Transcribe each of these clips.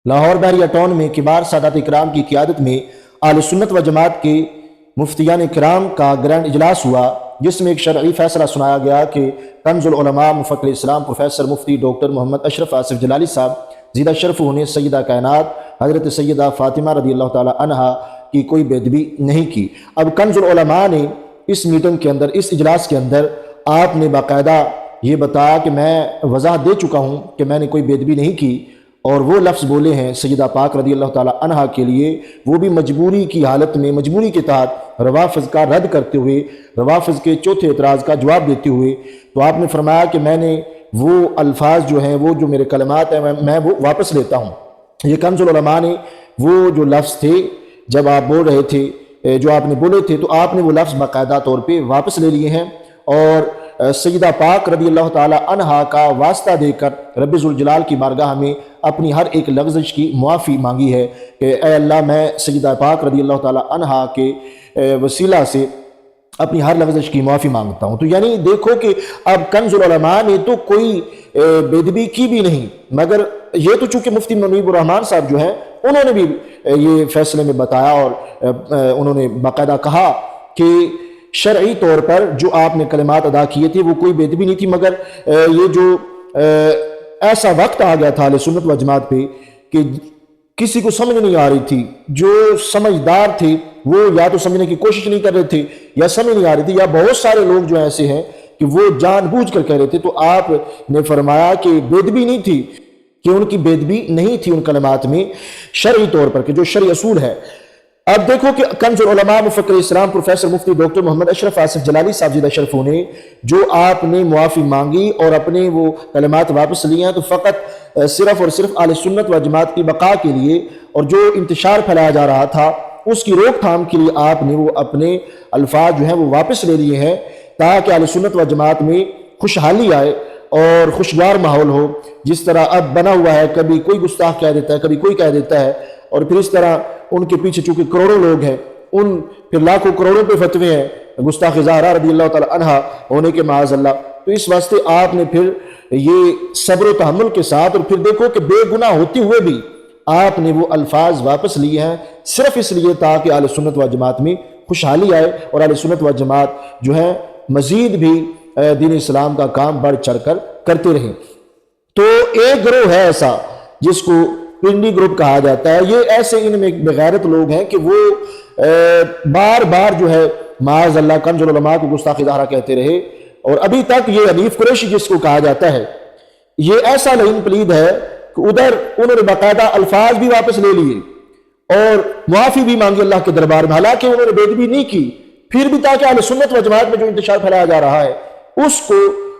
لاہور بحریہ ٹاؤن میں کبار سادات اکرام کی قیادت میں اہل سنت و جماعت کے مفتیان اکرام کا گرینڈ اجلاس ہوا، جس میں ایک شرعی فیصلہ سنایا گیا کہ کنز العلماء مفکر اسلام پروفیسر مفتی ڈاکٹر محمد اشرف آصف جلالی صاحب زیدہ شرف نے سیدہ کائنات حضرت سیدہ فاطمہ رضی اللہ تعالی عنہا کی کوئی بے ادبی نہیں کی۔ اب کنز العلماء نے اس میٹنگ کے اندر، اس اجلاس کے اندر آپ نے باقاعدہ یہ بتایا کہ میں وضاحت دے چکا ہوں کہ میں نے کوئی بے ادبی نہیں کی، اور وہ لفظ بولے ہیں سیدہ پاک رضی اللہ تعالی عنہا کے لیے، وہ بھی مجبوری کی حالت میں، مجبوری کے تحت روافض کا رد کرتے ہوئے، روافض کے چوتھے اعتراض کا جواب دیتے ہوئے۔ تو آپ نے فرمایا کہ میں نے وہ الفاظ جو ہیں، وہ جو میرے کلمات ہیں، میں وہ واپس لیتا ہوں۔ یہ کنز العلماء نے وہ جو لفظ تھے جب آپ بول رہے تھے، جو آپ نے بولے تھے، تو آپ نے وہ لفظ باقاعدہ طور پہ واپس لے لیے ہیں، اور سیدہ پاک رضی اللہ تعالی عنہا کا واسطہ دے کر رب ذوالجلال کی بارگاہ میں اپنی ہر ایک لغزش کی معافی مانگی ہے کہ اے اللہ، میں سیدہ پاک رضی اللہ تعالی عنہا کے وسیلہ سے اپنی ہر لغزش کی معافی مانگتا ہوں۔ تو یعنی دیکھو کہ اب کنز العلماء نے تو کوئی بے ادبی کی بھی نہیں، مگر یہ تو چونکہ مفتی منیب الرحمان صاحب جو ہیں، انہوں نے بھی یہ فیصلے میں بتایا، اور انہوں نے باقاعدہ کہا کہ شرعی طور پر جو آپ نے کلمات ادا کیے تھے وہ کوئی بے ادبی نہیں تھی، مگر یہ جو ایسا وقت آ گیا تھا اہل سنت و جماعت پہ کہ کسی کو سمجھ نہیں آ رہی تھی، جو سمجھدار تھے وہ یا تو سمجھنے کی کوشش نہیں کر رہے تھے، یا سمجھ نہیں آ رہی تھی، یا بہت سارے لوگ جو ایسے ہیں کہ وہ جان بوجھ کر کہہ رہے تھے۔ تو آپ نے فرمایا کہ بے ادبی نہیں تھی، کہ ان کی بے ادبی نہیں تھی ان کلمات میں شرعی طور پر، کہ جو شرعی اصول ہے۔ اب دیکھو کہ کنز العلماء مفکر اسلام پروفیسر مفتی ڈاکٹر محمد اشرف آصف جلالی صاحب زیدہ شرف نے جو آپ نے معافی مانگی اور اپنے وہ کلمات واپس لیے ہیں، تو فقط صرف اور صرف اہل سنت و جماعت کی بقا کے لیے، اور جو انتشار پھیلایا جا رہا تھا اس کی روک تھام کے لیے آپ نے وہ اپنے الفاظ جو ہیں وہ واپس لے لیے ہیں، تاکہ اہل سنت و جماعت میں خوشحالی آئے اور خوشگوار ماحول ہو۔ جس طرح اب بنا ہوا ہے، کبھی کوئی گستاخ کہہ دیتا ہے، کبھی کوئی کہہ دیتا ہے، اور پھر اس طرح ان کے پیچھے چونکہ کروڑوں لوگ ہیں، ان پھر لاکھوں کروڑوں پہ فتوے ہیں گستاخ زہرا رضی اللہ تعالی عنہا ہونے کے معاذ اللہ۔ تو اس واسطے آپ نے پھر یہ صبر و تحمل کے ساتھ، اور پھر دیکھو کہ بے گناہ ہوتے ہوئے بھی آپ نے وہ الفاظ واپس لیے ہیں، صرف اس لیے تاکہ اہل سنت و جماعت میں خوشحالی آئے، اور اہل سنت و جماعت جو ہے مزید بھی دین اسلام کا کام بڑھ چڑھ کر کرتے رہیں۔ تو ایک گروہ ہے ایسا جس کو پنڈی گروپ کہا جاتا ہے، یہ ایسے ان میں بغیرت لوگ ہیں کہ وہ بار بار جو ہے معاذ اللہ کنز العلماء کو گستاخ زہرا کہتے رہے، اور ابھی تک یہ حنیف قریشی جس کو کہا جاتا ہے، یہ ایسا لعین پلید ہے کہ ادھر انہوں نے باقاعدہ الفاظ بھی واپس لے لیے اور معافی بھی مانگی اللہ کے دربار میں، حالانکہ انہوں نے بے ادبی نہیں کی، پھر بھی تاکہ اہل سنت و جماعت میں جو انتشار پھیلایا جا رہا ہے اس کو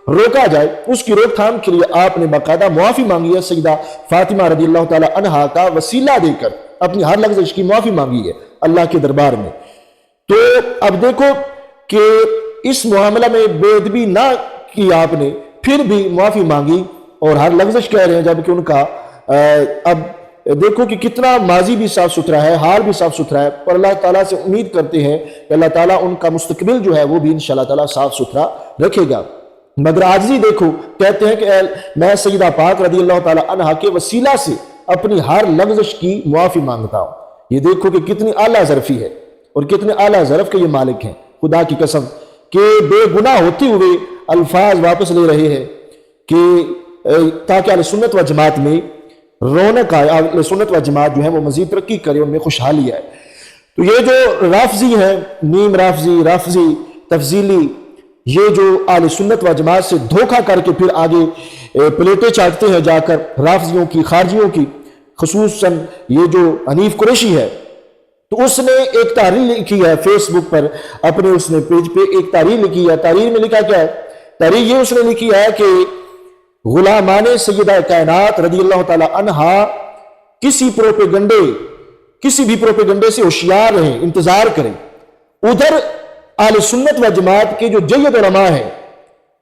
روکا جائے، اس کی روک تھام کے لیے آپ نے باقاعدہ معافی مانگی ہے، سیدہ فاطمہ رضی اللہ تعالی عنہا کا وسیلہ دے کر اپنی ہر لغزش کی معافی مانگی ہے اللہ کے دربار میں۔ تو اب دیکھو کہ اس معاملہ میں بے ادبی نہ کی آپ نے، پھر بھی معافی مانگی اور ہر لغزش کہہ رہے ہیں، جبکہ ان کا اب دیکھو کہ کتنا ماضی بھی صاف ستھرا ہے، حال بھی صاف ستھرا ہے، پر اللہ تعالیٰ سے امید کرتے ہیں کہ اللہ تعالیٰ ان کا مستقبل جو ہے وہ بھی انشاءاللہ تعالیٰ صاف ستھرا رکھے گا۔ مگر عاجزی دیکھو، کہتے ہیں کہ میں سیدہ پاک رضی اللہ تعالی عنہا کے وسیلہ سے اپنی ہر لغزش کی معافی مانگتا ہوں۔ یہ دیکھو کہ کتنی اعلیٰ ظرفی ہے، اور کتنے اعلیٰ ظرف کے یہ مالک ہیں، خدا کی قسم، کہ بے گناہ ہوتے ہوئے الفاظ واپس لے رہے ہیں کہ تاکہ اہل سنت و جماعت میں رونق آئے، اہل سنت و جماعت جو ہے وہ مزید ترقی کرے، ان میں خوشحالی آئے۔ تو یہ جو رافضی ہیں، نیم رافضی تفضیلی، یہ جو اہل سنت و جماعت سے دھوکہ کر کے پھر آگے پلیٹیں چاٹتے ہیں جا کر رافضیوں کی، خارجیوں کی، خصوصاً یہ جو حنیف قریشی ہے، تو اس نے ایک تحریر لکھی ہے فیس بک پر، اپنے اس نے پیج پہ ایک تحریر لکھی ہے۔ تحریر میں لکھا کیا ہے؟ تحریر یہ اس نے لکھی ہے کہ غلامان سیدہ کائنات رضی اللہ تعالی عنہا کسی بھی پروپیگنڈے سے ہوشیار رہیں، انتظار کریں۔ ادھر اہل سنت و جماعت کے جو جید علماء ہیں،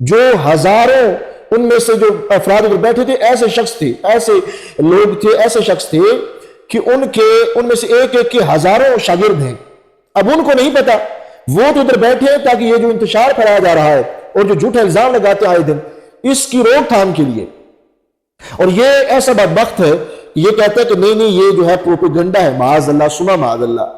جو ہزاروں ان میں سے جو افراد ادھر بیٹھے تھے، ایسے شخص تھے، ایسے لوگ تھے، ایسے شخص تھے کہ ان میں سے ایک ایک کے ہزاروں شاگرد ہیں۔ اب ان کو نہیں پتا، وہ تو ادھر بیٹھے ہیں تاکہ یہ جو انتشار پھیلایا جا رہا ہے اور جو جھوٹے الزام لگاتے آئے دن، اس کی روک تھام کے لیے۔ اور یہ ایسا بدبخت ہے یہ کہتا ہے کہ نہیں نہیں یہ جو ہے پروپیگنڈا ہے، معاذ اللہ سما معاذ اللہ۔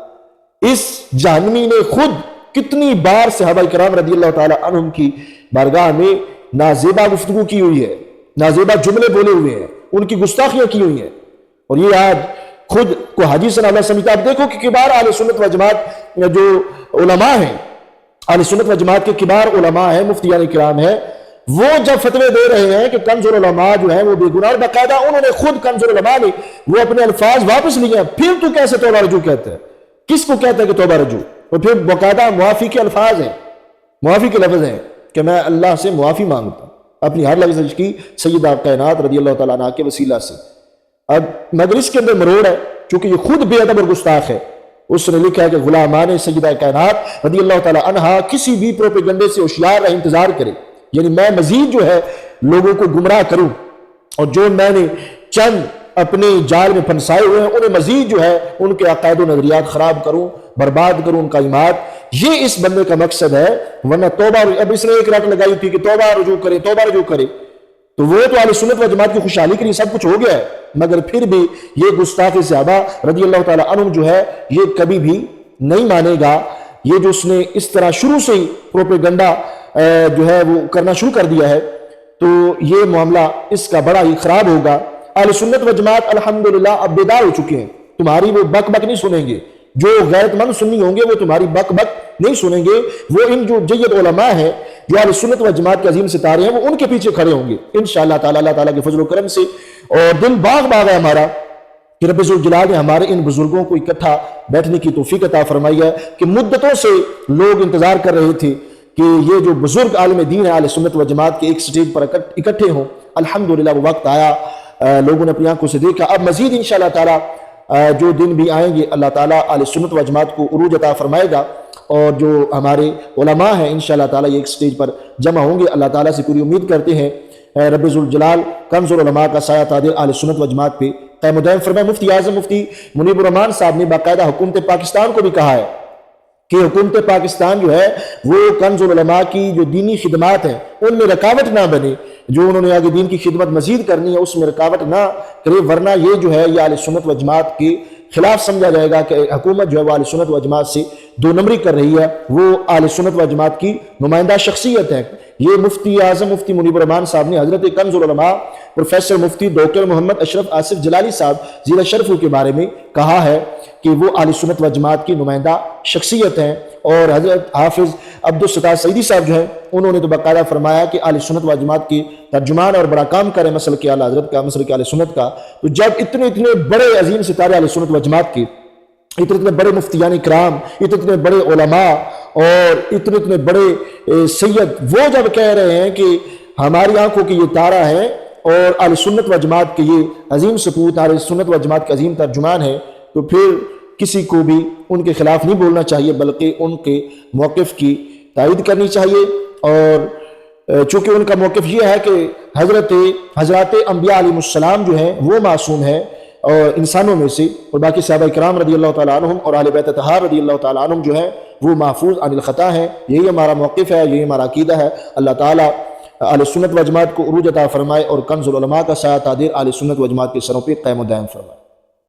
اس جہنمی نے خود کتنی بار صحابہ کرام رضی اللہ تعالی عنہم کی بارگاہ میں نازیبہ گفتگو کی ہوئی ہے، نازیبہ جملے بولے ہوئے ہیں، ان کی گستاخیاں کی ہوئی ہیں، اور یہ آج خود کو حاجی صلی اللہ علیہ وسلم۔ آپ دیکھو کہ کبار اہل سنت و جماعت جو علماء ہیں، اہل سنت و جماعت کے کبار علماء ہیں، مفتیان کرام ہیں، وہ جب فتوے دے رہے ہیں کہ کنز العلماء جو ہے وہ بے گناہ، اور باقاعدہ انہوں نے خود کنز العلماء نے وہ اپنے الفاظ واپس لیے ہیں، پھر تو کیسے توبہ رجوع کہتے ہیں؟ کس کو کہتا ہے کہ توبہ رجوع؟ اور پھر باقاعدہ معافی کے الفاظ ہیں، معافی کے لفظ ہیں کہ میں اللہ سے معافی مانگتا ہوں اپنی ہر لفظ کی سیدہ کائنات رضی اللہ تعالیٰ عنہ کے وسیلہ سے۔ اب مگر اس کے اندر مروڑ ہے، چونکہ یہ خود بے ادب اور گستاخ ہے۔ اس نے لکھا ہے کہ غلامان سیدہ کائنات رضی اللہ تعالیٰ عنہ کسی بھی پروپیگنڈے سے ہوشیار رہے، انتظار کرے، یعنی میں مزید جو ہے لوگوں کو گمراہ کروں، اور جو میں نے چند اپنے جال میں پھنسائے ہوئے ہیں انہیں مزید جو ہے ان کے عقائد و نظریات خراب کروں، برباد کروں ان کا ایمان، یہ اس بندے کا مقصد ہے۔ ورنہ توبہ، اب اس نے ایک رٹ لگائی تھی کہ توبہ رجوع کرے، توبہ رجوع کرے، تو وہ تو اہل سنت و جماعت کی خوشحالی کے لیے سب کچھ ہو گیا ہے، مگر پھر بھی یہ گستاخ صحابہ رضی اللہ تعالیٰ عنہم جو ہے یہ کبھی بھی نہیں مانے گا۔ یہ جو اس نے اس طرح شروع سے ہی پروپیگنڈا جو ہے وہ کرنا شروع کر دیا ہے، تو یہ معاملہ اس کا بڑا ہی خراب ہوگا۔ اہل سنت و جماعت الحمدللہ اب بیدار ہو چکے ہیں، تمہاری وہ بک بک نہیں سنیں گے، جو غیرت مند سنی ہوں گے وہ تمہاری بک بک نہیں سنیں گے، وہ ان جو جید علماء ہیں جو اہل سنت و جماعت کے عظیم ستارے ہیں وہ ان کے پیچھے کھڑے ہوں گے انشاءاللہ تعالیٰ، اللہ تعالیٰ کے فضل و کرم سے۔ اور دل باغ باغ ہے ہمارا کہ رب ذوالجلال نے ہمارے ان بزرگوں کو اکٹھا بیٹھنے کی توفیق عطا فرمائی ہے، کہ مدتوں سے لوگ انتظار کر رہے تھے کہ یہ جو بزرگ عالم دین ہے اہل سنت و جماعت کے ایک سٹیج پر اکٹھے ہوں۔ الحمدللہ وہ وقت آیا، لوگوں نے اپنی آنکھوں سے دیکھا۔ اب مزید انشاءاللہ تعالیٰ جو دن بھی آئیں گے اللہ تعالیٰ اہل سنت و جماعت کو عروج عطا فرمائے گا، اور جو ہمارے علماء ہیں انشاءاللہ تعالیٰ یہ ایک سٹیج پر جمع ہوں گے۔ اللہ تعالیٰ سے پوری امید کرتے ہیں رب ذوالجلال کنز العلماء کا سایہ تادر اہل سنت و جماعت پہ قائم و دائم فرمائے۔ مفتی اعظم مفتی منیب الرحمان صاحب نے باقاعدہ حکومت پاکستان کو بھی کہا ہے کہ حکومت پاکستان جو ہے وہ کنز العلماء کی جو دینی خدمات ہیں ان میں رکاوٹ نہ بنے، جو انہوں نے آگے دین کی خدمت مزید کرنی ہے اس میں رکاوٹ نہ کرے، ورنہ یہ جو ہے یہ اہل سنت و جماعت کے خلاف سمجھا جائے گا کہ حکومت جو ہے وہ اہل سنت و جماعت سے دو نمبری کر رہی ہے، وہ اہل سنت و جماعت کی نمائندہ شخصیت ہے۔ یہ مفتی اعظم مفتی منیب الرحمان صاحب نے حضرت کنز العلماء پروفیسر مفتی ڈاکٹر محمد اشرف آصف جلالی صاحب زیر شرف کے بارے میں کہا ہے کہ وہ اہل سنت و جماعت کی نمائندہ شخصیت ہیں، اور حضرت حافظ عبدالستار سعیدی صاحب جو ہیں انہوں نے تو باقاعدہ فرمایا کہ اہل سنت و جماعت کی ترجمان اور بڑا کام کرے مسلک اعلیٰ حضرت کا، مسلک اہل سنت کا۔ تو جب اتنے بڑے عظیم ستارے اہل سنت و جماعت کی، اتنے بڑے مفتیان کرام، اتنے بڑے علماء اور اتنے بڑے سید، وہ جب کہہ رہے ہیں کہ ہماری آنکھوں کی یہ تارہ ہے اور اہل سنت و جماعت کے یہ عظیم سپوت اہل سنت و جماعت کے عظیم ترجمان ہیں، تو پھر کسی کو بھی ان کے خلاف نہیں بولنا چاہیے بلکہ ان کے موقف کی تائید کرنی چاہیے۔ اور چونکہ ان کا موقف یہ ہے کہ حضرات انبیاء علیہ السلام جو ہیں وہ معصوم ہیں اور انسانوں میں سے، اور باقی صحابہ کرام رضی اللہ تعالیٰ عنہم اور اہل بیت اطہار رضی اللہ تعالیٰ عنہم جو ہیں وہ محفوظ عن الخطا ہیں۔ یہی ہمارا موقف ہے، یہی ہمارا عقیدہ ہے۔ اللہ تعالیٰ اہل سنت و جماعت کو عروج عطا فرمائے اور کنز العلماء کا سایہ تادر اہل سنت و جماعت کے سروں پہ قائم و دائم فرمائے۔